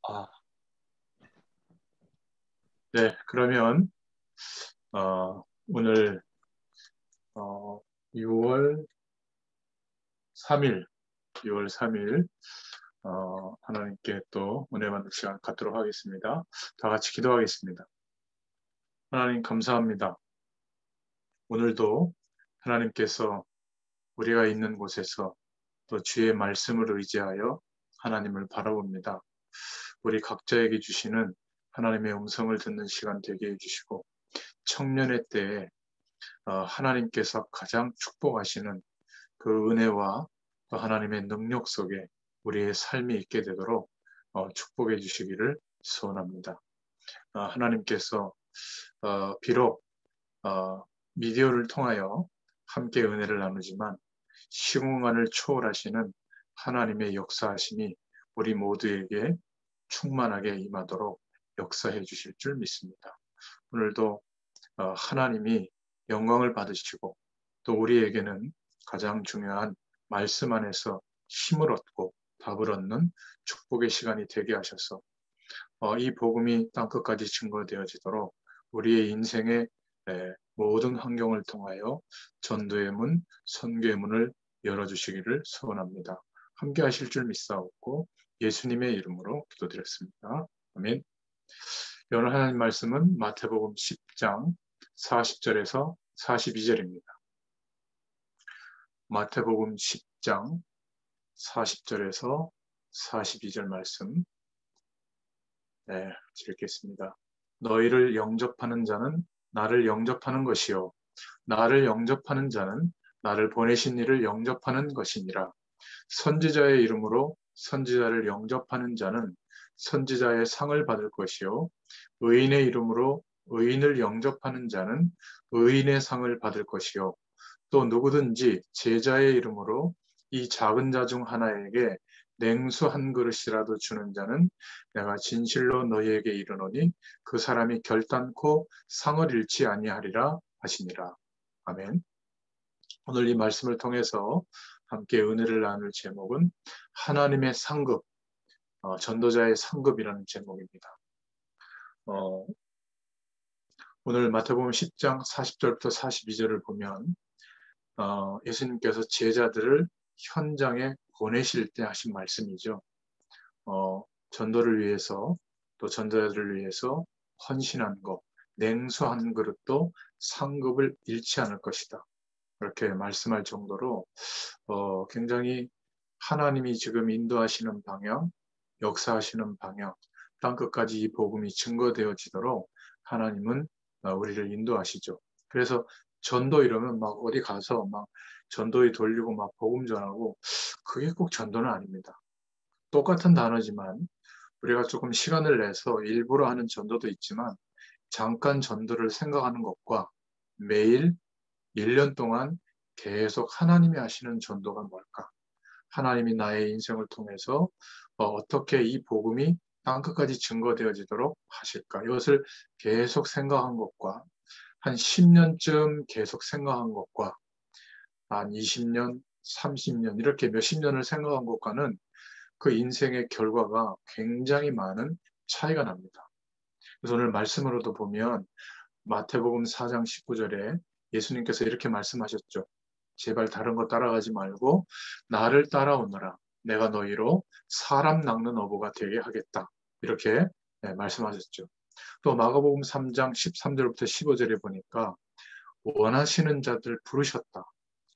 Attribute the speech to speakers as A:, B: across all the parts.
A: 아, 네, 그러면 오늘 어, 6월 3일, 6월 3일 하나님께 또 은혜 받는 시간 갖도록 하겠습니다. 다 같이 기도하겠습니다. 하나님 감사합니다. 오늘도 하나님께서 우리가 있는 곳에서 또 주의 말씀을 의지하여 하나님을 바라봅니다. 우리 각자에게 주시는 하나님의 음성을 듣는 시간 되게 해주시고 청년의 때에 하나님께서 가장 축복하시는 그 은혜와 또 하나님의 능력 속에 우리의 삶이 있게 되도록 축복해 주시기를 소원합니다. 하나님께서 비록 미디어를 통하여 함께 은혜를 나누지만 시공간을 초월하시는 하나님의 역사하심이 우리 모두에게 충만하게 임하도록 역사해 주실 줄 믿습니다. 오늘도 하나님이 영광을 받으시고 또 우리에게는 가장 중요한 말씀 안에서 힘을 얻고 답을 얻는 축복의 시간이 되게 하셔서 이 복음이 땅끝까지 증거되어지도록 우리의 인생의 모든 환경을 통하여 전도의 문, 선교의 문을 열어주시기를 소원합니다. 함께 하실 줄 믿사옵고 예수님의 이름으로 기도드렸습니다. 아멘. 오늘 하나님 말씀은 마태복음 10장 40절에서 42절입니다. 마태복음 10장 40절에서 42절 말씀 읽겠습니다. 너희를 영접하는 자는 나를 영접하는 것이요 나를 영접하는 자는 나를 보내신 이를 영접하는 것이니라. 선지자의 이름으로 선지자를 영접하는 자는 선지자의 상을 받을 것이요 의인의 이름으로 의인을 영접하는 자는 의인의 상을 받을 것이요 또 누구든지 제자의 이름으로 이 작은 자 중 하나에게 냉수 한 그릇이라도 주는 자는 내가 진실로 너희에게 이르노니 그 사람이 결단코 상을 잃지 아니하리라 하시니라. 아멘. 오늘 이 말씀을 통해서 함께 은혜를 나눌 제목은 하나님의 상급, 전도자의 상급이라는 제목입니다. 어, 오늘 마태복음 10장 40절부터 42절을 보면 예수님께서 제자들을 현장에 보내실 때 하신 말씀이죠. 전도를 위해서 또 전도자들을 위해서 헌신한 것, 냉수 한 그릇도 상급을 잃지 않을 것이다. 그렇게 말씀할 정도로 굉장히 하나님이 지금 인도하시는 방향, 역사하시는 방향, 땅끝까지 이 복음이 증거되어지도록 하나님은 우리를 인도하시죠. 그래서 전도 이러면 막 어디 가서 막 전도에 돌리고 막 복음 전하고 그게 꼭 전도는 아닙니다. 똑같은 단어지만 우리가 조금 시간을 내서 일부러 하는 전도도 있지만 잠깐 전도를 생각하는 것과 매일 1년 동안 계속 하나님이 하시는 전도가 뭘까? 하나님이 나의 인생을 통해서 어떻게 이 복음이 땅끝까지 증거되어지도록 하실까? 이것을 계속 생각한 것과 한 10년쯤 계속 생각한 것과 한 20년, 30년 이렇게 몇십 년을 생각한 것과는 그 인생의 결과가 굉장히 많은 차이가 납니다. 그래서 오늘 말씀으로도 보면 마태복음 4장 19절에 예수님께서 이렇게 말씀하셨죠. 제발 다른 거 따라가지 말고 나를 따라오너라. 내가 너희로 사람 낚는 어부가 되게 하겠다. 이렇게 말씀하셨죠. 또 마가복음 3장 13절부터 15절에 보니까 원하시는 자들 부르셨다.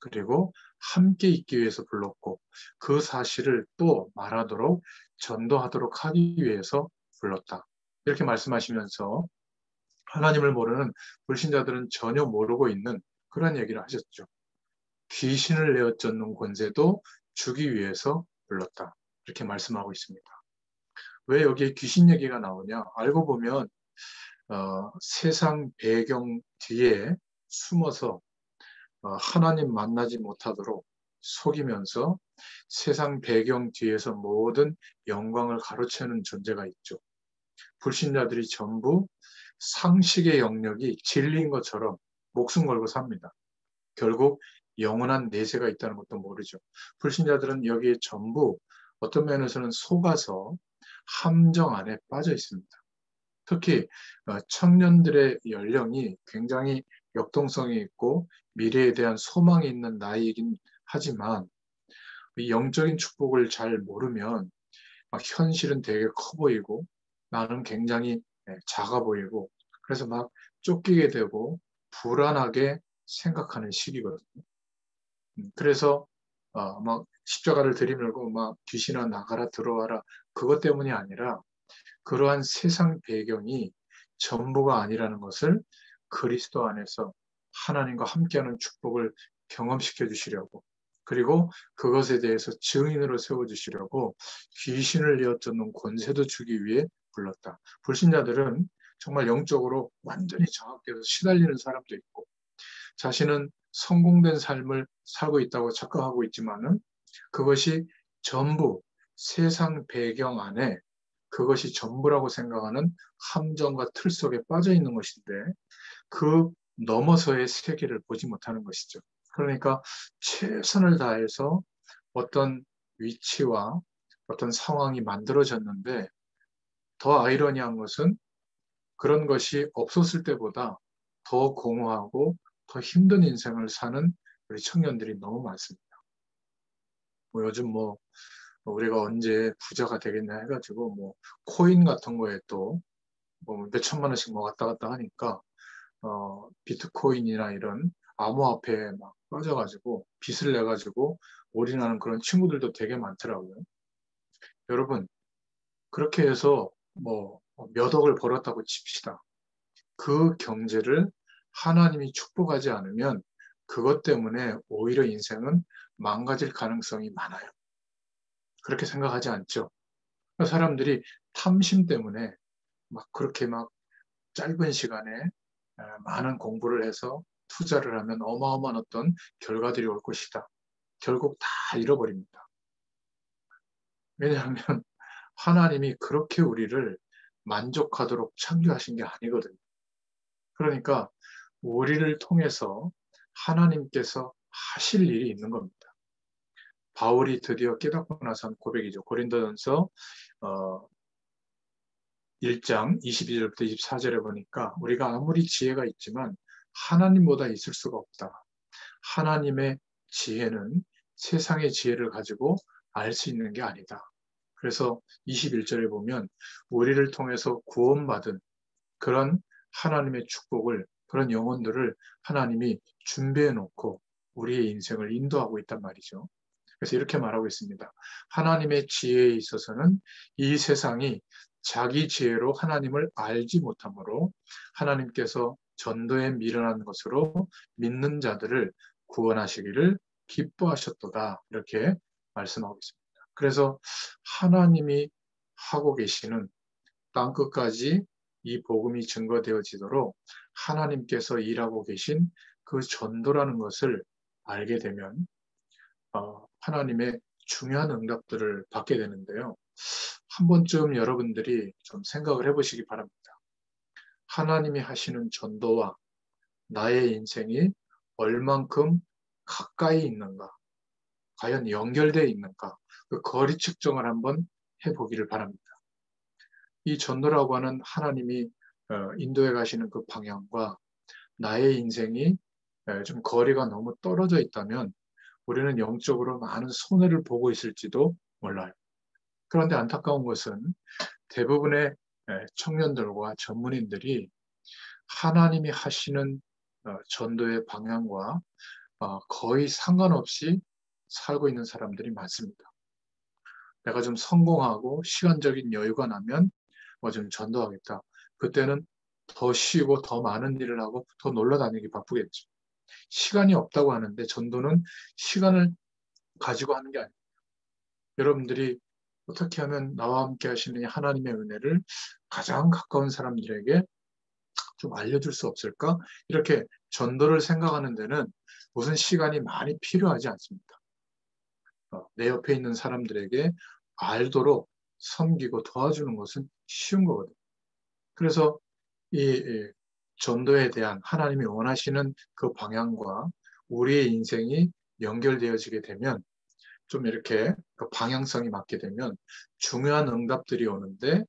A: 그리고 함께 있기 위해서 불렀고 그 사실을 또 말하도록 전도하도록 하기 위해서 불렀다. 이렇게 말씀하시면서 하나님을 모르는 불신자들은 전혀 모르고 있는 그런 얘기를 하셨죠. 귀신을 내어 쫓는 권세도 주기 위해서 불렀다. 이렇게 말씀하고 있습니다. 왜 여기에 귀신 얘기가 나오냐? 알고 보면 세상 배경 뒤에 숨어서 하나님 만나지 못하도록 속이면서 세상 배경 뒤에서 모든 영광을 가로채는 존재가 있죠. 불신자들이 전부 상식의 영역이 진리인 것처럼 목숨 걸고 삽니다. 결국 영원한 내세가 있다는 것도 모르죠. 불신자들은 여기에 전부 어떤 면에서는 속아서 함정 안에 빠져 있습니다. 특히 청년들의 연령이 굉장히 역동성이 있고 미래에 대한 소망이 있는 나이이긴 하지만 이 영적인 축복을 잘 모르면 막 현실은 되게 커 보이고 나는 굉장히 작아 보이고 그래서 막 쫓기게 되고 불안하게 생각하는 시기거든요. 그래서 막 십자가를 들이밀고 막 귀신아 나가라 들어와라 그것 때문이 아니라 그러한 세상 배경이 전부가 아니라는 것을 그리스도 안에서 하나님과 함께하는 축복을 경험시켜 주시려고 그리고 그것에 대해서 증인으로 세워주시려고 귀신을 뉘어쫓는 권세도 주기 위해 불렀다. 불신자들은 정말 영적으로 완전히 장악돼서 시달리는 사람도 있고 자신은 성공된 삶을 살고 있다고 착각하고 있지만은 그것이 전부 세상 배경 안에 그것이 전부라고 생각하는 함정과 틀 속에 빠져 있는 것인데 그 넘어서의 세계를 보지 못하는 것이죠. 그러니까 최선을 다해서 어떤 위치와 어떤 상황이 만들어졌는데 더 아이러니한 것은 그런 것이 없었을 때보다 더 공허하고 더 힘든 인생을 사는 우리 청년들이 너무 많습니다. 요즘 우리가 언제 부자가 되겠냐 해가지고 코인 같은 거에 또 몇 천만 원씩 왔다 갔다 하니까 비트코인이나 이런 암호화폐에 막 빠져가지고 빚을 내가지고 올인하는 그런 친구들도 되게 많더라고요. 여러분 그렇게 해서 몇 억을 벌었다고 칩시다. 그 경제를 하나님이 축복하지 않으면 그것 때문에 오히려 인생은 망가질 가능성이 많아요. 그렇게 생각하지 않죠? 사람들이 탐심 때문에 막 그렇게 막 짧은 시간에 많은 공부를 해서 투자를 하면 어마어마한 어떤 결과들이 올 것이다. 결국 다 잃어버립니다. 왜냐하면 하나님이 그렇게 우리를 만족하도록 창조하신 게 아니거든요. 그러니까 우리를 통해서 하나님께서 하실 일이 있는 겁니다. 바울이 드디어 깨닫고 나서 한 고백이죠. 고린도전서 1장 22절부터 24절에 보니까 우리가 아무리 지혜가 있지만 하나님보다 있을 수가 없다. 하나님의 지혜는 세상의 지혜를 가지고 알 수 있는 게 아니다. 그래서 21절에 보면 우리를 통해서 구원받은 그런 하나님의 축복을 그런 영혼들을 하나님이 준비해 놓고 우리의 인생을 인도하고 있단 말이죠. 그래서 이렇게 말하고 있습니다. 하나님의 지혜에 있어서는 이 세상이 자기 지혜로 하나님을 알지 못하므로 하나님께서 전도에 미련한 것으로 믿는 자들을 구원하시기를 기뻐하셨도다. 이렇게 말씀하고 있습니다. 그래서 하나님이 하고 계시는 땅끝까지 이 복음이 증거되어지도록 하나님께서 일하고 계신 그 전도라는 것을 알게 되면 하나님의 중요한 응답들을 받게 되는데요. 한 번쯤 여러분들이 좀 생각을 해보시기 바랍니다. 하나님이 하시는 전도와 나의 인생이 얼만큼 가까이 있는가, 과연 연결되어 있는가, 그 거리 측정을 한번 해보기를 바랍니다. 이 전도라고 하는 하나님이 인도해 가시는 그 방향과 나의 인생이 좀 거리가 너무 떨어져 있다면 우리는 영적으로 많은 손해를 보고 있을지도 몰라요. 그런데 안타까운 것은 대부분의 청년들과 전문인들이 하나님이 하시는 전도의 방향과 거의 상관없이 살고 있는 사람들이 많습니다. 내가 좀 성공하고 시간적인 여유가 나면 좀 전도하겠다. 그때는 더 쉬고 더 많은 일을 하고 더 놀러 다니기 바쁘겠죠. 시간이 없다고 하는데 전도는 시간을 가지고 하는 게 아니에요. 여러분들이 어떻게 하면 나와 함께 하시는 하나님의 은혜를 가장 가까운 사람들에게 좀 알려줄 수 없을까? 이렇게 전도를 생각하는 데는 무슨 시간이 많이 필요하지 않습니다. 내 옆에 있는 사람들에게 알도록 섬기고 도와주는 것은 쉬운 거거든요. 그래서 이 전도에 대한 하나님이 원하시는 그 방향과 우리의 인생이 연결되어지게 되면 좀 이렇게 그 방향성이 맞게 되면 중요한 응답들이 오는데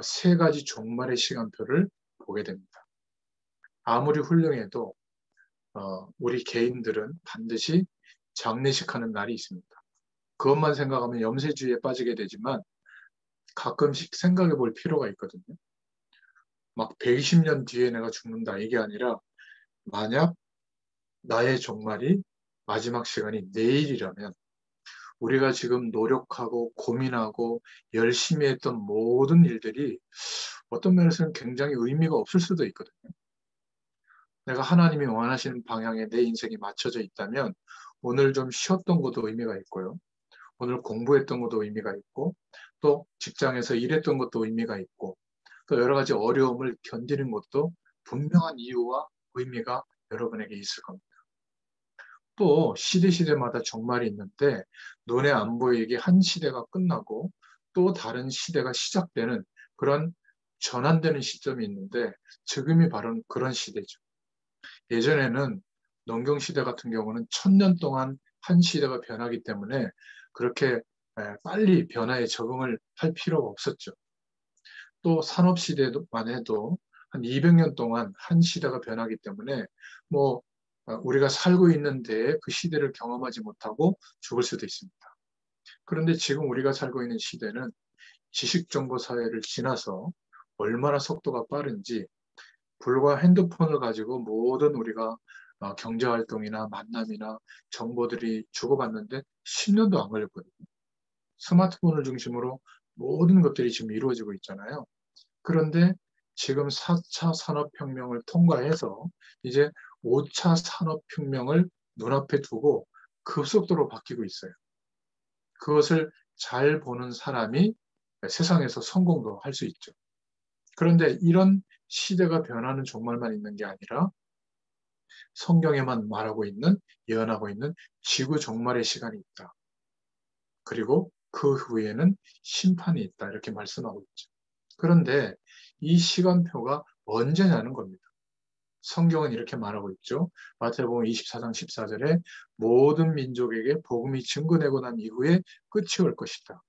A: 세 가지 종말의 시간표를 보게 됩니다. 아무리 훌륭해도 우리 개인들은 반드시 장례식하는 날이 있습니다. 그것만 생각하면 염세주의에 빠지게 되지만 가끔씩 생각해 볼 필요가 있거든요. 막 120년 뒤에 내가 죽는다 이게 아니라 만약 나의 종말이 마지막 시간이 내일이라면 우리가 지금 노력하고 고민하고 열심히 했던 모든 일들이 어떤 면에서는 굉장히 의미가 없을 수도 있거든요. 내가 하나님이 원하시는 방향에 내 인생이 맞춰져 있다면 오늘 좀 쉬었던 것도 의미가 있고요. 오늘 공부했던 것도 의미가 있고 또 직장에서 일했던 것도 의미가 있고 또 여러 가지 어려움을 견디는 것도 분명한 이유와 의미가 여러분에게 있을 겁니다. 또 시대마다 종말이 있는데 눈에 안 보이게 한 시대가 끝나고 또 다른 시대가 시작되는 그런 전환되는 시점이 있는데 지금이 바로 그런 시대죠. 예전에는 농경 시대 같은 경우는 1000년 동안 한 시대가 변하기 때문에 그렇게 빨리 변화에 적응을 할 필요가 없었죠. 또 산업 시대만 해도 한 200년 동안 한 시대가 변하기 때문에 뭐 우리가 살고 있는 데에 그 시대를 경험하지 못하고 죽을 수도 있습니다. 그런데 지금 우리가 살고 있는 시대는 지식정보 사회를 지나서 얼마나 속도가 빠른지 불과 핸드폰을 가지고 모든 우리가 경제활동이나 만남이나 정보들이 주고받는데 10년도 안 걸렸거든요. 스마트폰을 중심으로 모든 것들이 지금 이루어지고 있잖아요. 그런데 지금 4차 산업혁명을 통과해서 이제 5차 산업혁명을 눈앞에 두고 급속도로 바뀌고 있어요. 그것을 잘 보는 사람이 세상에서 성공도 할 수 있죠. 그런데 이런 시대가 변하는 종말만 있는 게 아니라 성경에만 말하고 있는, 예언하고 있는 지구 종말의 시간이 있다. 그리고 그 후에는 심판이 있다. 이렇게 말씀하고 있죠. 그런데 이 시간표가 언제냐는 겁니다. 성경은 이렇게 말하고 있죠. 마태복음 24장 14절에 모든 민족에게 복음이 증거되고 난 이후에 끝이 올 것이다.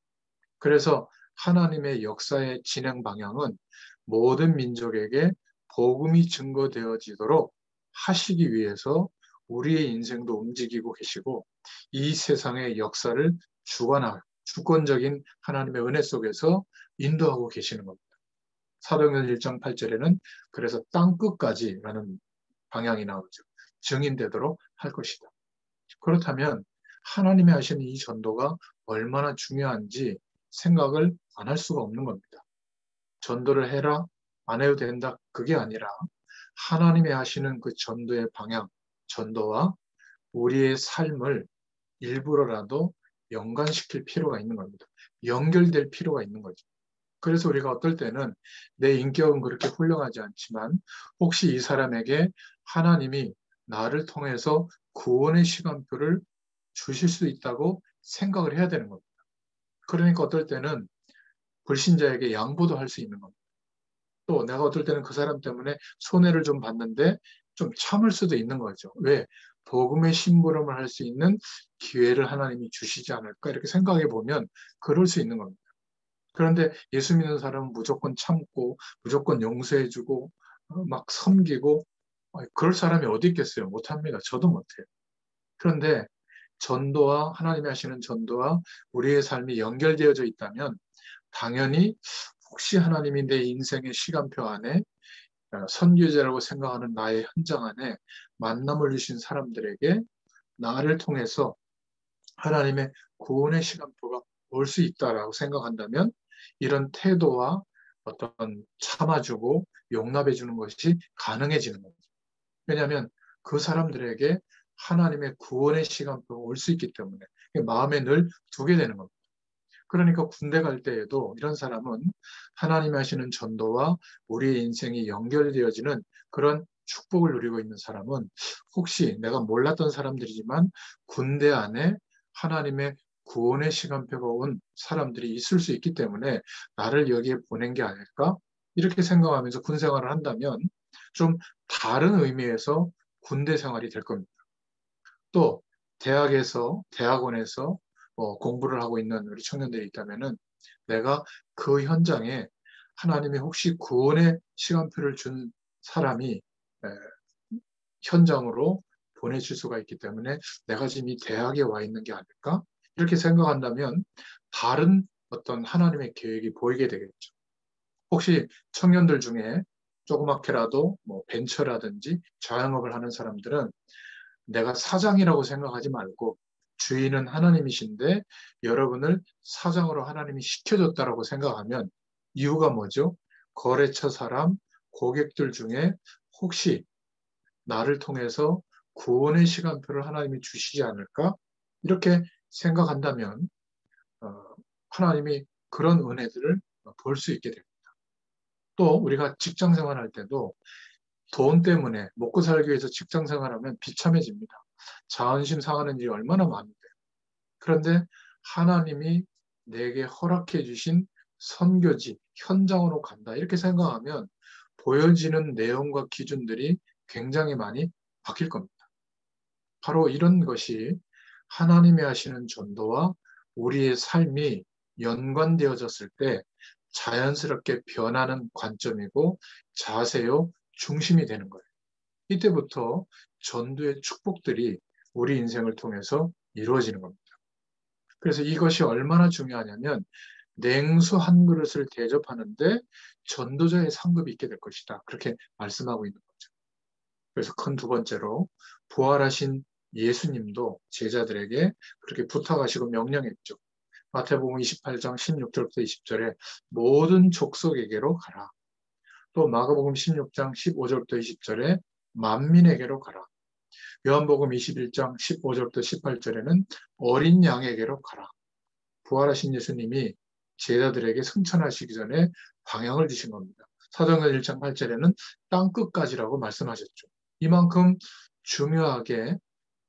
A: 그래서 하나님의 역사의 진행 방향은 모든 민족에게 복음이 증거되어지도록 하시기 위해서 우리의 인생도 움직이고 계시고 이 세상의 역사를 주권적인 하나님의 은혜 속에서 인도하고 계시는 겁니다. 사도행전 1장 8절에는 그래서 땅끝까지라는 방향이 나오죠. 증인되도록 할 것이다. 그렇다면 하나님이 하시는 이 전도가 얼마나 중요한지 생각을 안 할 수가 없는 겁니다. 전도를 해라, 안 해도 된다, 그게 아니라 하나님이 하시는 그 전도의 방향, 전도와 우리의 삶을 일부러라도 연관시킬 필요가 있는 겁니다. 연결될 필요가 있는 거죠. 그래서 우리가 어떨 때는 내 인격은 그렇게 훌륭하지 않지만 혹시 이 사람에게 하나님이 나를 통해서 구원의 시간표를 주실 수 있다고 생각을 해야 되는 겁니다. 그러니까 어떨 때는 불신자에게 양보도 할 수 있는 겁니다. 또 내가 어떨 때는 그 사람 때문에 손해를 좀 봤는데 좀 참을 수도 있는 거죠. 왜? 복음의 심부름을 할 수 있는 기회를 하나님이 주시지 않을까 이렇게 생각해 보면 그럴 수 있는 겁니다. 그런데 예수 믿는 사람은 무조건 참고 무조건 용서해주고 막 섬기고 그럴 사람이 어디 있겠어요? 못합니다. 저도 못해요. 그런데 전도와 하나님이 하시는 전도와 우리의 삶이 연결되어져 있다면 당연히 혹시 하나님이 내 인생의 시간표 안에 선교제라고 생각하는 나의 현장 안에 만남을 주신 사람들에게 나를 통해서 하나님의 구원의 시간표가 올 수 있다라고 생각한다면 이런 태도와 어떤 참아주고 용납해주는 것이 가능해지는 거죠. 왜냐하면 그 사람들에게 하나님의 구원의 시간표가 올 수 있기 때문에 마음에 늘 두게 되는 겁니다. 그러니까 군대 갈 때에도 이런 사람은 하나님이 하시는 전도와 우리의 인생이 연결되어지는 그런 축복을 누리고 있는 사람은 혹시 내가 몰랐던 사람들이지만 군대 안에 하나님의 구원의 시간표가 온 사람들이 있을 수 있기 때문에 나를 여기에 보낸 게 아닐까? 이렇게 생각하면서 군 생활을 한다면 좀 다른 의미에서 군대 생활이 될 겁니다. 또 대학원에서 공부를 하고 있는 우리 청년들이 있다면은 내가 그 현장에 하나님이 혹시 구원의 시간표를 준 사람이 에, 현장으로 보내실 수가 있기 때문에 내가 지금 이 대학에 와 있는 게 아닐까? 이렇게 생각한다면 다른 어떤 하나님의 계획이 보이게 되겠죠. 혹시 청년들 중에 조그맣게라도 뭐 벤처라든지 자영업을 하는 사람들은 내가 사장이라고 생각하지 말고 주인은 하나님이신데 여러분을 사장으로 하나님이 시켜줬다라고 생각하면 이유가 뭐죠? 거래처 사람, 고객들 중에 혹시 나를 통해서 구원의 시간표를 하나님이 주시지 않을까? 이렇게 생각한다면 어, 하나님이 그런 은혜들을 볼 수 있게 됩니다. 또 우리가 직장 생활할 때도 돈 때문에 먹고 살기 위해서 직장 생활하면 비참해집니다. 자존심 상하는 일이 얼마나 많은데. 그런데 하나님이 내게 허락해 주신 선교지, 현장으로 간다. 이렇게 생각하면 보여지는 내용과 기준들이 굉장히 많이 바뀔 겁니다. 바로 이런 것이 하나님이 하시는 전도와 우리의 삶이 연관되어졌을 때 자연스럽게 변하는 관점이고 자세요, 중심이 되는 거예요. 이때부터 전도의 축복들이 우리 인생을 통해서 이루어지는 겁니다. 그래서 이것이 얼마나 중요하냐면 냉수 한 그릇을 대접하는데 전도자의 상급이 있게 될 것이다. 그렇게 말씀하고 있는 거죠. 그래서 큰 두 번째로 부활하신 예수님도 제자들에게 그렇게 부탁하시고 명령했죠. 마태복음 28장 16절부터 20절에 모든 족속에게로 가라. 또 마가복음 16장 15절부터 20절에 만민에게로 가라. 요한복음 21장 15절부터 18절에는 어린 양에게로 가라. 부활하신 예수님이 제자들에게 승천하시기 전에 방향을 주신 겁니다. 사도행전 1장 8절에는 땅끝까지라고 말씀하셨죠. 이만큼 중요하게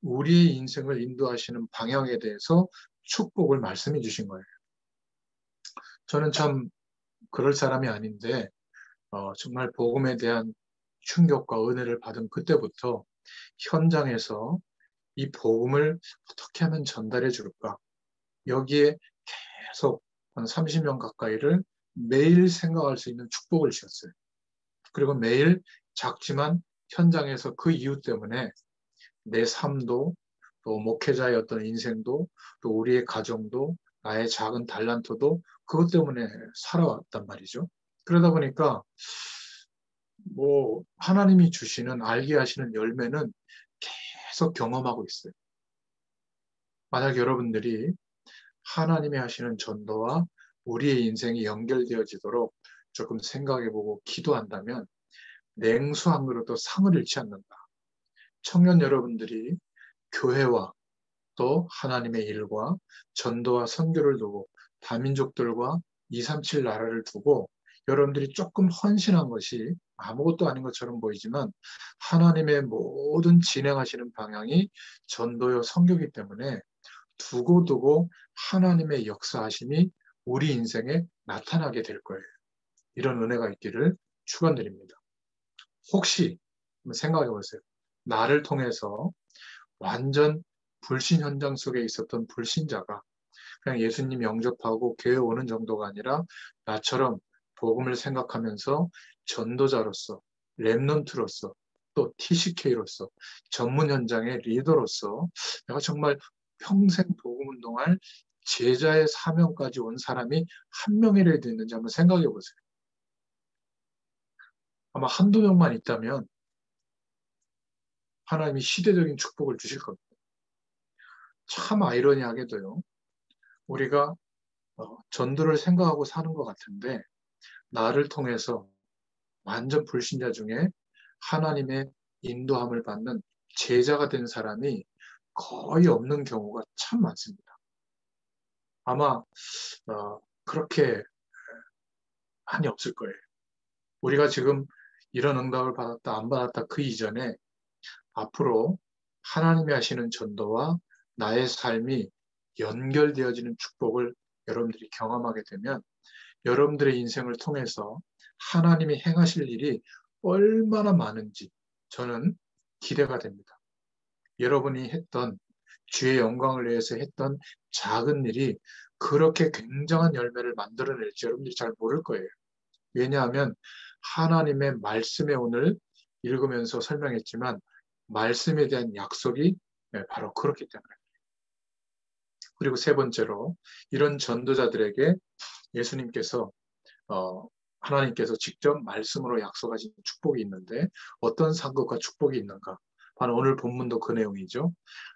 A: 우리의 인생을 인도하시는 방향에 대해서 축복을 말씀해 주신 거예요. 저는 참 그럴 사람이 아닌데 정말 복음에 대한 충격과 은혜를 받은 그때부터 현장에서 이 복음을 어떻게 하면 전달해 줄까? 여기에 계속 한 30년 가까이를 매일 생각할 수 있는 축복을 주셨어요. 그리고 매일 작지만 현장에서 그 이유 때문에 내 삶도 또 목회자의 어떤 인생도 또 우리의 가정도 나의 작은 달란트도 그것 때문에 살아왔단 말이죠. 그러다 보니까 하나님이 주시는 알게 하시는 열매는 계속 경험하고 있어요. 만약 여러분들이 하나님이 하시는 전도와 우리의 인생이 연결되어지도록 조금 생각해보고 기도한다면 냉수 한 그릇도 상을 잃지 않는다. 청년 여러분들이 교회와 또 하나님의 일과 전도와 선교를 두고 다민족들과 237 나라를 두고 여러분들이 조금 헌신한 것이 아무것도 아닌 것처럼 보이지만 하나님의 모든 진행하시는 방향이 전도요 선교이기 때문에 두고두고 하나님의 역사하심이 우리 인생에 나타나게 될 거예요. 이런 은혜가 있기를 축원드립니다. 혹시 한번 생각해 보세요. 나를 통해서 완전 불신 현장 속에 있었던 불신자가 그냥 예수님 영접하고 교회 오는 정도가 아니라 나처럼 복음을 생각하면서 전도자로서, 랩넌트로서, 또 TCK로서, 전문 현장의 리더로서 내가 정말 평생 복음 운동할 제자의 사명까지 온 사람이 한 명이라도 있는지 한번 생각해 보세요. 아마 한두 명만 있다면 하나님이 시대적인 축복을 주실 겁니다. 참 아이러니하게도요. 우리가 전도를 생각하고 사는 것 같은데 나를 통해서 완전 불신자 중에 하나님의 인도함을 받는 제자가 된 사람이 거의 없는 경우가 참 많습니다. 아마 그렇게 많이 없을 거예요. 우리가 지금 이런 응답을 받았다 안 받았다 그 이전에 앞으로 하나님이 하시는 전도와 나의 삶이 연결되어지는 축복을 여러분들이 경험하게 되면 여러분들의 인생을 통해서 하나님이 행하실 일이 얼마나 많은지 저는 기대가 됩니다. 여러분이 했던 주의 영광을 위해서 했던 작은 일이 그렇게 굉장한 열매를 만들어낼지 여러분들이 잘 모를 거예요. 왜냐하면 하나님의 말씀에 오늘 읽으면서 설명했지만 말씀에 대한 약속이 바로 그렇기 때문에. 그리고 세 번째로 이런 전도자들에게 예수님께서 하나님께서 직접 말씀으로 약속하신 축복이 있는데 어떤 상급과 축복이 있는가? 바로 오늘 본문도 그 내용이죠.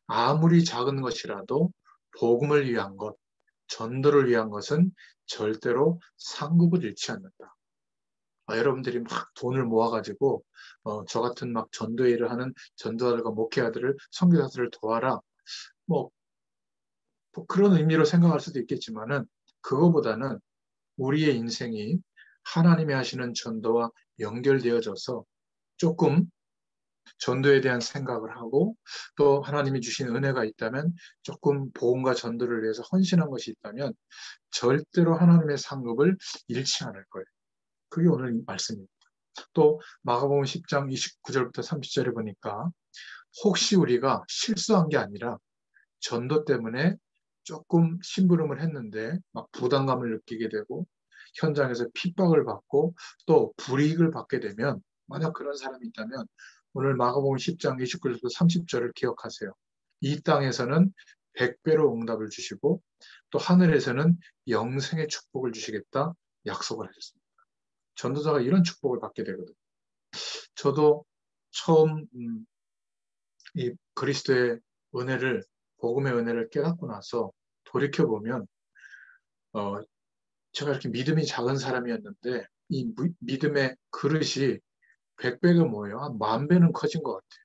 A: 아무리 작은 것이라도 복음을 위한 것, 전도를 위한 것은 절대로 상급을 잃지 않는다. 여러분들이 막 돈을 모아가지고 저 같은 막 전도 일을 하는 전도자들과 목회자들을 선교사들을 도와라. 뭐, 뭐 그런 의미로 생각할 수도 있겠지만은 그거보다는 우리의 인생이 하나님이 하시는 전도와 연결되어져서 조금 전도에 대한 생각을 하고 또 하나님이 주신 은혜가 있다면 조금 복음과 전도를 위해서 헌신한 것이 있다면 절대로 하나님의 상급을 잃지 않을 거예요. 그게 오늘 말씀입니다. 또 마가복음 10장 29절부터 30절에 보니까 혹시 우리가 실수한 게 아니라 전도 때문에 조금 심부름을 했는데 막 부담감을 느끼게 되고 현장에서 핍박을 받고 또 불이익을 받게 되면 만약 그런 사람이 있다면 오늘 마가복음 10장 29절부터 30절을 기억하세요. 이 땅에서는 100배로 응답을 주시고 또 하늘에서는 영생의 축복을 주시겠다 약속을 하셨습니다. 전도자가 이런 축복을 받게 되거든요. 저도 처음 이 그리스도의 은혜를 복음의 은혜를 깨닫고 나서 돌이켜보면 어, 제가 이렇게 믿음이 작은 사람이었는데 이 믿음의 그릇이 100배가 뭐예요? 한 10,000배는 커진 것 같아요.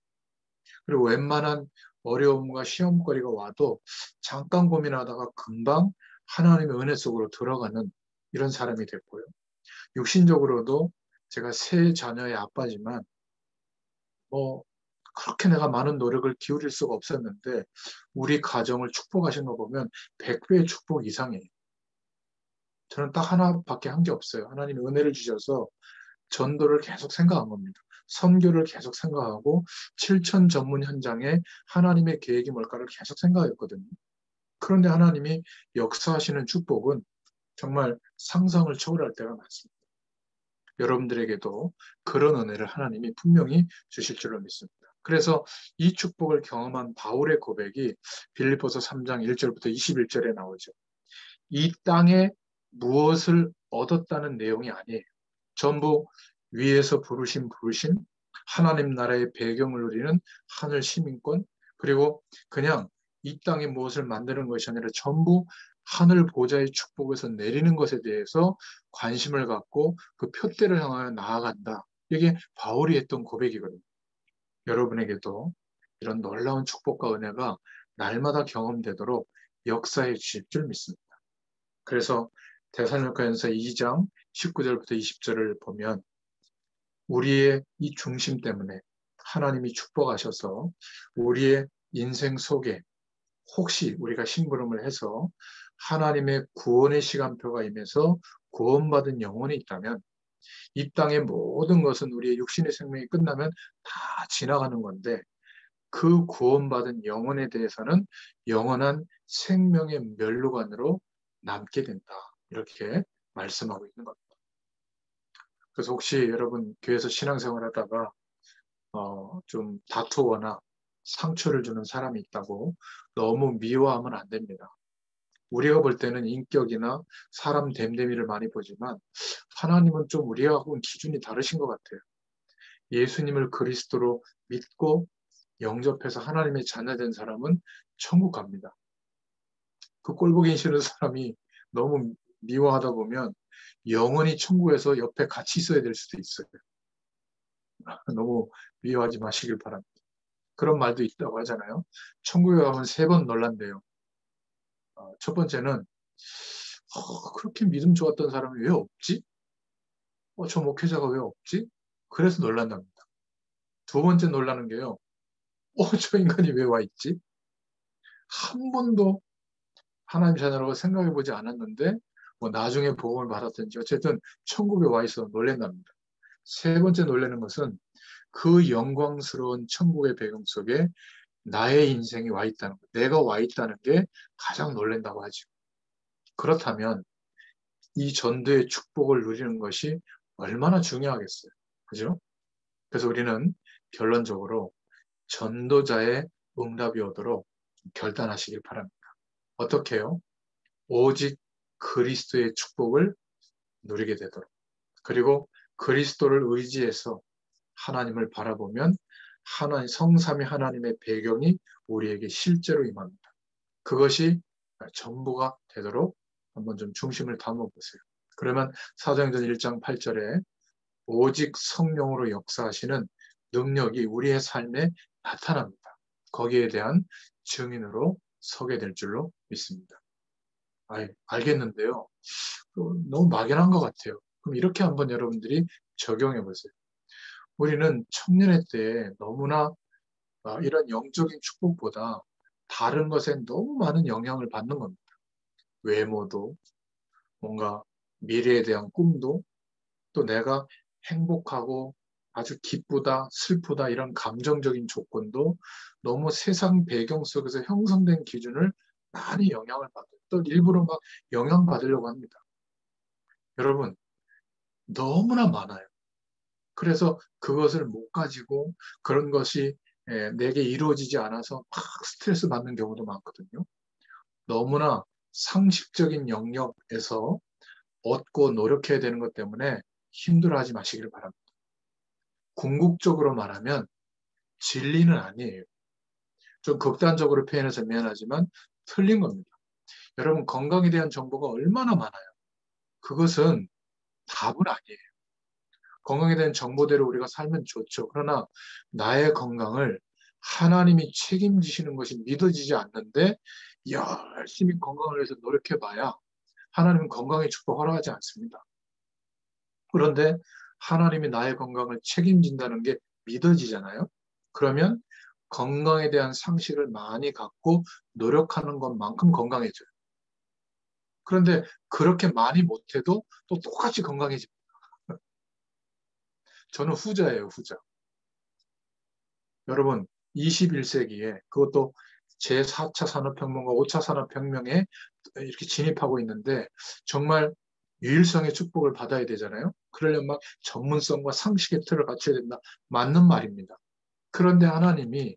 A: 그리고 웬만한 어려움과 시험거리가 와도 잠깐 고민하다가 금방 하나님의 은혜 속으로 들어가는 이런 사람이 됐고요. 육신적으로도 제가 세 자녀의 아빠지만 뭐 그렇게 내가 많은 노력을 기울일 수가 없었는데 우리 가정을 축복하신 거 보면 100배의 축복 이상이에요. 저는 딱 하나밖에 한 게 없어요. 하나님이 은혜를 주셔서 전도를 계속 생각한 겁니다. 선교를 계속 생각하고 7천 전문 현장에 하나님의 계획이 뭘까를 계속 생각했거든요. 그런데 하나님이 역사하시는 축복은 정말 상상을 초월할 때가 많습니다. 여러분들에게도 그런 은혜를 하나님이 분명히 주실 줄로 믿습니다. 그래서 이 축복을 경험한 바울의 고백이 빌립보서 3장 1절부터 21절에 나오죠. 이 땅에 무엇을 얻었다는 내용이 아니에요. 전부 위에서 부르신 하나님 나라의 배경을 누리는 하늘 시민권, 그리고 그냥 이 땅에 무엇을 만드는 것이 아니라 전부 하늘 보좌의 축복에서 내리는 것에 대해서 관심을 갖고 그 표대를 향하여 나아간다. 이게 바울이 했던 고백이거든요. 여러분에게도 이런 놀라운 축복과 은혜가 날마다 경험되도록 역사해 주실 줄 믿습니다. 그래서 데살로니가전서 2장 19절부터 20절을 보면 우리의 이 중심 때문에 하나님이 축복하셔서 우리의 인생 속에 혹시 우리가 심부름을 해서 하나님의 구원의 시간표가 임해서 구원받은 영혼이 있다면 이 땅의 모든 것은 우리의 육신의 생명이 끝나면 다 지나가는 건데 그 구원받은 영혼에 대해서는 영원한 생명의 멸류관으로 남게 된다. 이렇게 말씀하고 있는 겁니다. 그래서 혹시 여러분 교회에서 신앙생활 하다가 좀 다투거나 상처를 주는 사람이 있다고 너무 미워하면 안 됩니다. 우리가 볼 때는 인격이나 사람 됨됨이를 많이 보지만 하나님은 좀 우리하고는 기준이 다르신 것 같아요. 예수님을 그리스도로 믿고 영접해서 하나님의 자녀된 사람은 천국 갑니다. 그 꼴보기 싫은 사람이 너무 미워하다 보면 영원히 천국에서 옆에 같이 있어야 될 수도 있어요. 너무 미워하지 마시길 바랍니다. 그런 말도 있다고 하잖아요. 천국에 가면 3번 놀란대요. 첫 번째는 그렇게 믿음 좋았던 사람이 왜 없지? 저 목회자가 왜 없지? 그래서 놀란답니다. 두 번째 놀라는 게요. 저 인간이 왜 와 있지? 한 번도 하나님 자녀라고 생각해 보지 않았는데 뭐 나중에 복음을 받았든지 어쨌든 천국에 와 있어 놀란답니다. 세 번째 놀라는 것은 그 영광스러운 천국의 배경 속에 나의 인생이 와 있다는 것, 내가 와 있다는 게 가장 놀란다고 하죠. 그렇다면 이 전도의 축복을 누리는 것이 얼마나 중요하겠어요. 그죠? 그래서 우리는 결론적으로 전도자의 응답이 오도록 결단하시길 바랍니다. 어떻게 해요? 오직 그리스도의 축복을 누리게 되도록. 그리고 그리스도를 의지해서 하나님을 바라보면 성삼위 하나님의 배경이 우리에게 실제로 임합니다. 그것이 전부가 되도록 한번 좀 중심을 담아보세요. 그러면 사도행전 1장 8절에 오직 성령으로 역사하시는 능력이 우리의 삶에 나타납니다. 거기에 대한 증인으로 서게 될 줄로 믿습니다. 알겠는데요. 너무 막연한 것 같아요. 그럼 이렇게 한번 여러분들이 적용해 보세요. 우리는 청년의 때에 너무나 이런 영적인 축복보다 다른 것에 너무 많은 영향을 받는 겁니다. 외모도, 뭔가 미래에 대한 꿈도, 또 내가 행복하고 아주 기쁘다, 슬프다 이런 감정적인 조건도 너무 세상 배경 속에서 형성된 기준을 많이 영향을 받아요. 또 일부러 막 영향받으려고 합니다. 여러분, 너무나 많아요. 그래서 그것을 못 가지고 그런 것이 내게 이루어지지 않아서 막 스트레스 받는 경우도 많거든요. 너무나 상식적인 영역에서 얻고 노력해야 되는 것 때문에 힘들어하지 마시길 바랍니다. 궁극적으로 말하면 진리는 아니에요. 좀 극단적으로 표현해서 미안하지만 틀린 겁니다. 여러분 건강에 대한 정보가 얼마나 많아요. 그것은 답은 아니에요. 건강에 대한 정보대로 우리가 살면 좋죠. 그러나 나의 건강을 하나님이 책임지시는 것이 믿어지지 않는데 열심히 건강을 위해서 노력해봐야 하나님은 건강의 축복 허락하지 않습니다. 그런데 하나님이 나의 건강을 책임진다는 게 믿어지잖아요. 그러면 건강에 대한 상식을 많이 갖고 노력하는 것만큼 건강해져요. 그런데 그렇게 많이 못해도 또 똑같이 건강해집니다. 저는 후자예요, 후자. 여러분, 21세기에 그것도 제4차 산업혁명과 5차 산업혁명에 이렇게 진입하고 있는데 정말 유일성의 축복을 받아야 되잖아요. 그러려면 막 전문성과 상식의 틀을 갖춰야 된다. 맞는 말입니다. 그런데 하나님이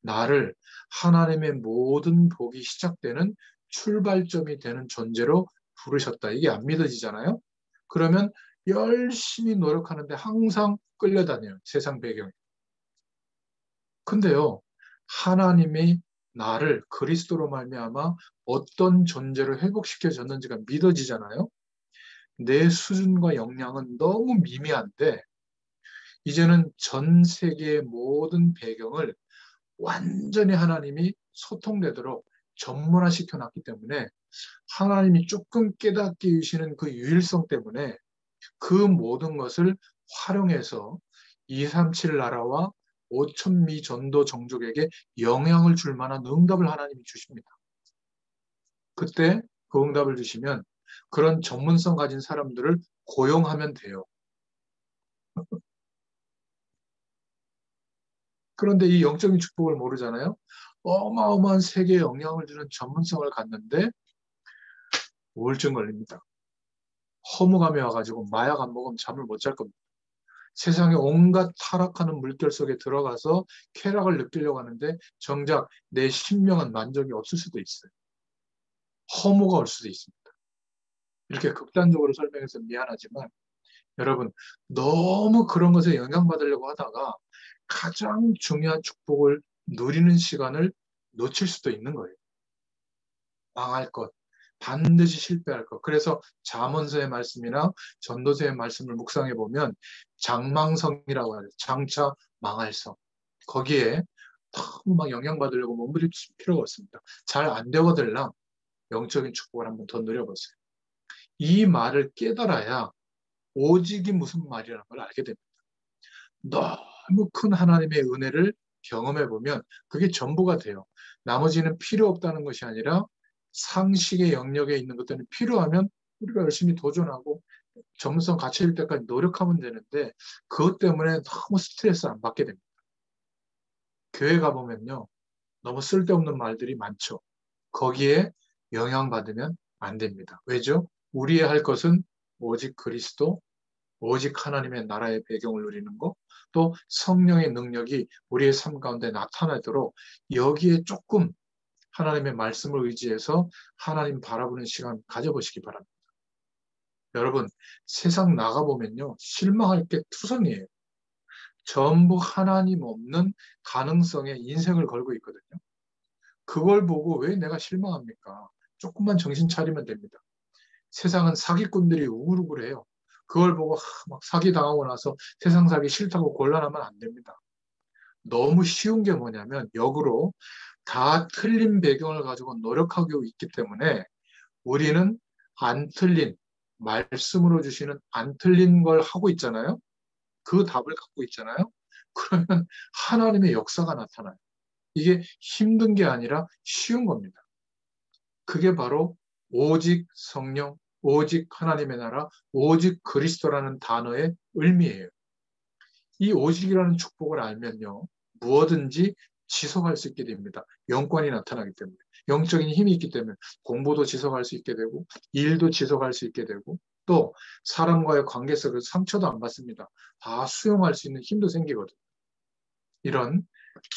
A: 나를 하나님의 모든 복이 시작되는 출발점이 되는 존재로 부르셨다. 이게 안 믿어지잖아요. 그러면 열심히 노력하는데 항상 끌려다녀요. 세상 배경에. 근데요, 하나님이 나를 그리스도로 말미암아 어떤 존재로 회복시켜 줬는지가 믿어지잖아요. 내 수준과 역량은 너무 미미한데 이제는 전 세계의 모든 배경을 완전히 하나님이 소통되도록 전문화 시켜놨기 때문에 하나님이 조금 깨닫게 주시는 그 유일성 때문에 그 모든 것을 활용해서 237 나라와 5천미 전도 종족에게 영향을 줄 만한 응답을 하나님이 주십니다. 그때 그 응답을 주시면 그런 전문성 가진 사람들을 고용하면 돼요. 그런데 이 영적인 축복을 모르잖아요. 어마어마한 세계에 영향을 주는 전문성을 갖는데 우울증 걸립니다. 허무감이 와가지고 마약 안 먹으면 잠을 못 잘 겁니다. 세상에 온갖 타락하는 물결 속에 들어가서 쾌락을 느끼려고 하는데 정작 내 신명한 만족이 없을 수도 있어요. 허무가 올 수도 있습니다. 이렇게 극단적으로 설명해서 미안하지만 여러분 너무 그런 것에 영향받으려고 하다가 가장 중요한 축복을 누리는 시간을 놓칠 수도 있는 거예요. 망할 것, 반드시 실패할 것. 그래서 잠언서의 말씀이나 전도서의 말씀을 묵상해 보면 장망성이라고 하죠. 장차 망할 성. 거기에 너무 막 영향받으려고 몸부림칠 필요가 없습니다. 잘 안 되거들랑 영적인 축복을 한번 더 누려보세요. 이 말을 깨달아야 오직이 무슨 말이라는 걸 알게 됩니다. 너무 큰 하나님의 은혜를 경험해 보면 그게 전부가 돼요. 나머지는 필요 없다는 것이 아니라 상식의 영역에 있는 것들은 필요하면 우리가 열심히 도전하고 전문성 갖춰질 때까지 노력하면 되는데 그것 때문에 너무 스트레스 안 받게 됩니다. 교회 가보면요. 너무 쓸데없는 말들이 많죠. 거기에 영향받으면 안 됩니다. 왜죠? 우리의 할 것은 오직 그리스도, 오직 하나님의 나라의 배경을 누리는 것, 또 성령의 능력이 우리의 삶 가운데 나타나도록 여기에 조금 하나님의 말씀을 의지해서 하나님 바라보는 시간 가져보시기 바랍니다. 여러분, 세상 나가보면요, 실망할 게 투성이에요. 전부 하나님 없는 가능성에 인생을 걸고 있거든요. 그걸 보고 왜 내가 실망합니까? 조금만 정신 차리면 됩니다. 세상은 사기꾼들이 우글우글해요. 그걸 보고 막 사기 당하고 나서 세상 살기 싫다고 곤란하면 안 됩니다. 너무 쉬운 게 뭐냐면 역으로 다 틀린 배경을 가지고 노력하고 있기 때문에 우리는 안 틀린, 말씀으로 주시는 안 틀린 걸 하고 있잖아요. 그 답을 갖고 있잖아요. 그러면 하나님의 역사가 나타나요. 이게 힘든 게 아니라 쉬운 겁니다. 그게 바로 오직 성령, 오직 하나님의 나라, 오직 그리스도라는 단어의 의미예요. 이 오직이라는 축복을 알면요, 무엇든지 지속할 수 있게 됩니다. 영권이 나타나기 때문에. 영적인 힘이 있기 때문에 공부도 지속할 수 있게 되고, 일도 지속할 수 있게 되고, 또 사람과의 관계 속에서 상처도 안 받습니다. 다 수용할 수 있는 힘도 생기거든요. 이런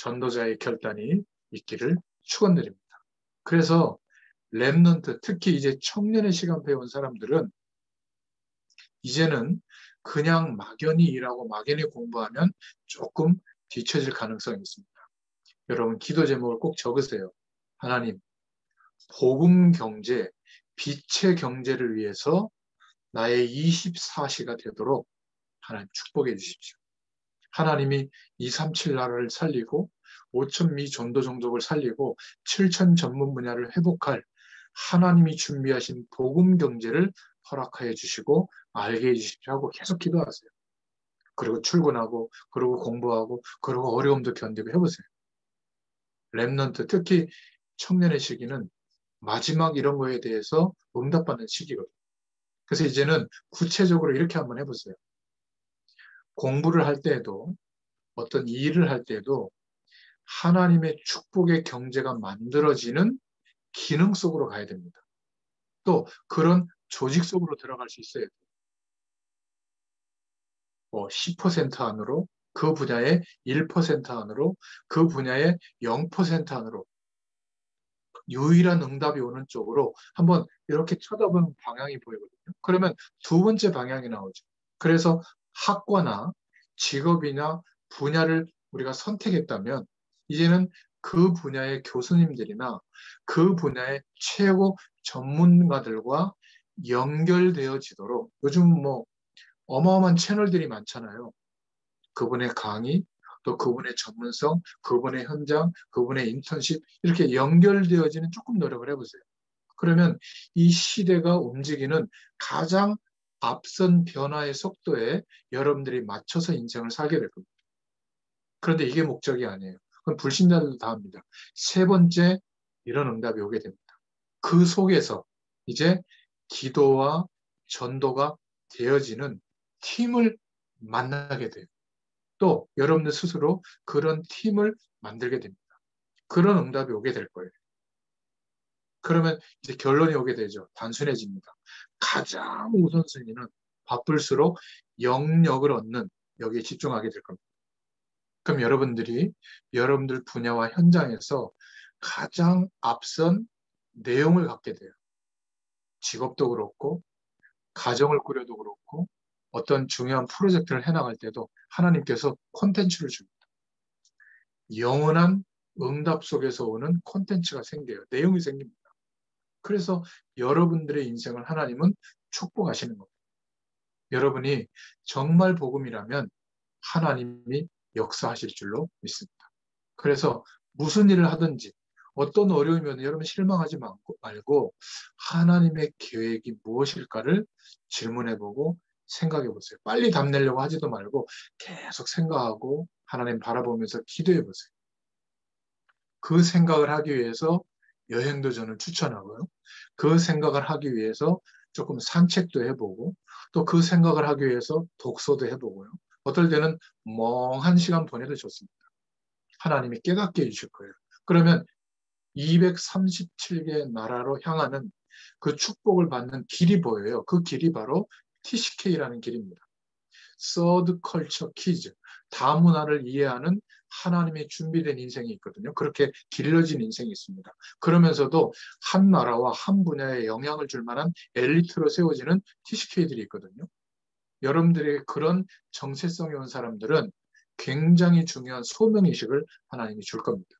A: 전도자의 결단이 있기를 축원드립니다. 그래서 렘넌트, 특히 이제 청년의 시간표에 온 사람들은 이제는 그냥 막연히 일하고 막연히 공부하면 조금 뒤처질 가능성이 있습니다. 여러분, 기도 제목을 꼭 적으세요. 하나님, 복음 경제, 빛의 경제를 위해서 나의 24시가 되도록 하나님 축복해 주십시오. 하나님이 237 나라를 살리고 5,000미 전도 종족을 살리고 7,000 전문 분야를 회복할 하나님이 준비하신 복음 경제를 허락하여 주시고 알게 해주십시오 하고 계속 기도하세요. 그리고 출근하고 그리고 공부하고 그리고 어려움도 견디고 해보세요. 렘넌트 특히 청년의 시기는 마지막 이런 거에 대해서 응답받는 시기거든요. 그래서 이제는 구체적으로 이렇게 한번 해보세요. 공부를 할 때에도 어떤 일을 할 때에도 하나님의 축복의 경제가 만들어지는 기능 속으로 가야 됩니다. 또 그런 조직 속으로 들어갈 수 있어야 돼요. 10% 안으로, 그 분야의 1% 안으로, 그 분야의 0% 안으로 유일한 응답이 오는 쪽으로 한번 이렇게 쳐다보는 방향이 보이거든요. 그러면 두 번째 방향이 나오죠. 그래서 학과나 직업이나 분야를 우리가 선택했다면 이제는 그 분야의 교수님들이나 그 분야의 최고 전문가들과 연결되어지도록 요즘 뭐 어마어마한 채널들이 많잖아요. 그분의 강의, 또 그분의 전문성, 그분의 현장, 그분의 인턴십 이렇게 연결되어지는 조금 노력을 해보세요. 그러면 이 시대가 움직이는 가장 앞선 변화의 속도에 여러분들이 맞춰서 인생을 살게 될 겁니다. 그런데 이게 목적이 아니에요. 그건 불신자들도 다 합니다. 세 번째 이런 응답이 오게 됩니다. 그 속에서 이제 기도와 전도가 되어지는 팀을 만나게 돼요. 또 여러분들 스스로 그런 팀을 만들게 됩니다. 그런 응답이 오게 될 거예요. 그러면 이제 결론이 오게 되죠. 단순해집니다. 가장 우선순위는 바쁠수록 영역을 얻는 여기에 집중하게 될 겁니다. 그럼 여러분들이 여러분들 분야와 현장에서 가장 앞선 내용을 갖게 돼요. 직업도 그렇고 가정을 꾸려도 그렇고 어떤 중요한 프로젝트를 해나갈 때도 하나님께서 콘텐츠를 줍니다. 영원한 응답 속에서 오는 콘텐츠가 생겨요. 내용이 생깁니다. 그래서 여러분들의 인생을 하나님은 축복하시는 겁니다. 여러분이 정말 복음이라면 하나님이 역사하실 줄로 믿습니다. 그래서 무슨 일을 하든지 어떤 어려움이 오든 여러분 실망하지 말고 하나님의 계획이 무엇일까를 질문해보고 생각해보세요. 빨리 답 내려고 하지도 말고 계속 생각하고 하나님 바라보면서 기도해보세요. 그 생각을 하기 위해서 여행도 저는 추천하고요. 그 생각을 하기 위해서 조금 산책도 해보고 또 그 생각을 하기 위해서 독서도 해보고요. 어떨 때는 멍한 시간 보내도 좋습니다. 하나님이 깨닫게 해주실 거예요. 그러면 237개의 나라로 향하는 그 축복을 받는 길이 보여요. 그 길이 바로 TCK라는 길입니다. 서드 컬처 키즈, 다문화를 이해하는 하나님의 준비된 인생이 있거든요. 그렇게 길러진 인생이 있습니다. 그러면서도 한 나라와 한 분야에 영향을 줄 만한 엘리트로 세워지는 TCK들이 있거든요. 여러분들에게 그런 정체성이 온 사람들은 굉장히 중요한 소명의식을 하나님이 줄 겁니다.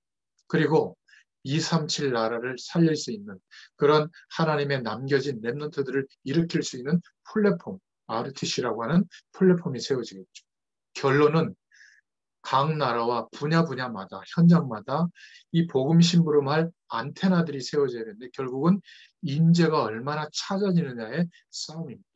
A: 그리고 237 나라를 살릴 수 있는 그런 하나님의 남겨진 렘넌트들을 일으킬 수 있는 플랫폼, RTC라고 하는 플랫폼이 세워지겠죠. 결론은 각 나라와 분야마다, 현장마다 이 복음 심부름할 안테나들이 세워져야 되는데 결국은 인재가 얼마나 찾아지느냐의 싸움입니다.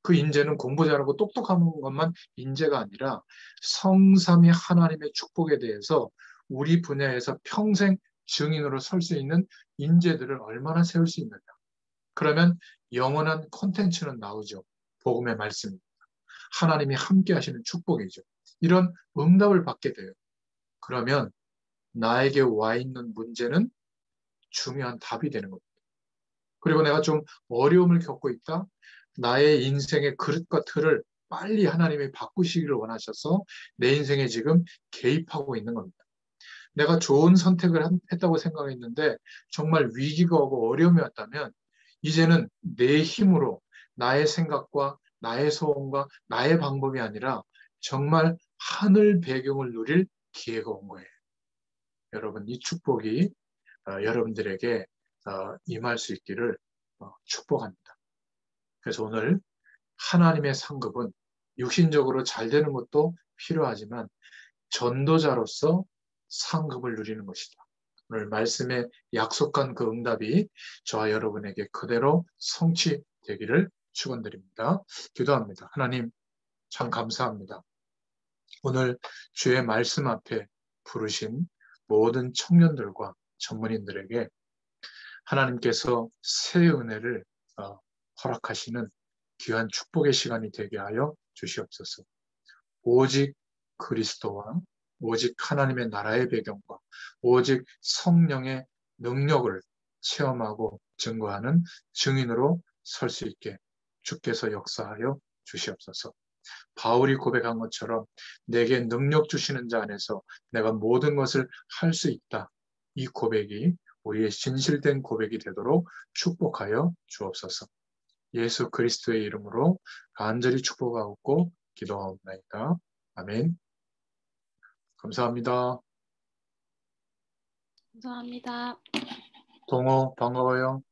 A: 그 인재는 공부 잘하고 똑똑한 것만 인재가 아니라 성삼위 하나님의 축복에 대해서 우리 분야에서 평생 증인으로 설 수 있는 인재들을 얼마나 세울 수 있느냐. 그러면 영원한 콘텐츠는 나오죠. 복음의 말씀입니다. 하나님이 함께 하시는 축복이죠. 이런 응답을 받게 돼요. 그러면 나에게 와 있는 문제는 중요한 답이 되는 겁니다. 그리고 내가 좀 어려움을 겪고 있다. 나의 인생의 그릇과 틀을 빨리 하나님이 바꾸시기를 원하셔서 내 인생에 지금 개입하고 있는 겁니다. 내가 좋은 선택을 했다고 생각했는데 정말 위기가 오고 어려움이 왔다면 이제는 내 힘으로 나의 생각과 나의 소원과 나의 방법이 아니라 정말 하늘 배경을 누릴 기회가 온 거예요. 여러분, 이 축복이 여러분들에게 임할 수 있기를 축복합니다. 그래서 오늘 하나님의 상급은 육신적으로 잘 되는 것도 필요하지만 전도자로서 상급을 누리는 것이다. 오늘 말씀에 약속한 그 응답이 저와 여러분에게 그대로 성취되기를 축원드립니다. 기도합니다. 하나님 참 감사합니다. 오늘 주의 말씀 앞에 부르신 모든 청년들과 전문인들에게 하나님께서 새 은혜를 허락하시는 귀한 축복의 시간이 되게 하여 주시옵소서. 오직 그리스도와 오직 하나님의 나라의 배경과 오직 성령의 능력을 체험하고 증거하는 증인으로 설 수 있게 주께서 역사하여 주시옵소서. 바울이 고백한 것처럼 내게 능력 주시는 자 안에서 내가 모든 것을 할 수 있다. 이 고백이 우리의 진실된 고백이 되도록 축복하여 주옵소서. 예수 그리스도의 이름으로 간절히 축복하고 기도하옵나이다. 아멘. 감사합니다.
B: 감사합니다.
A: 동호 반가워요.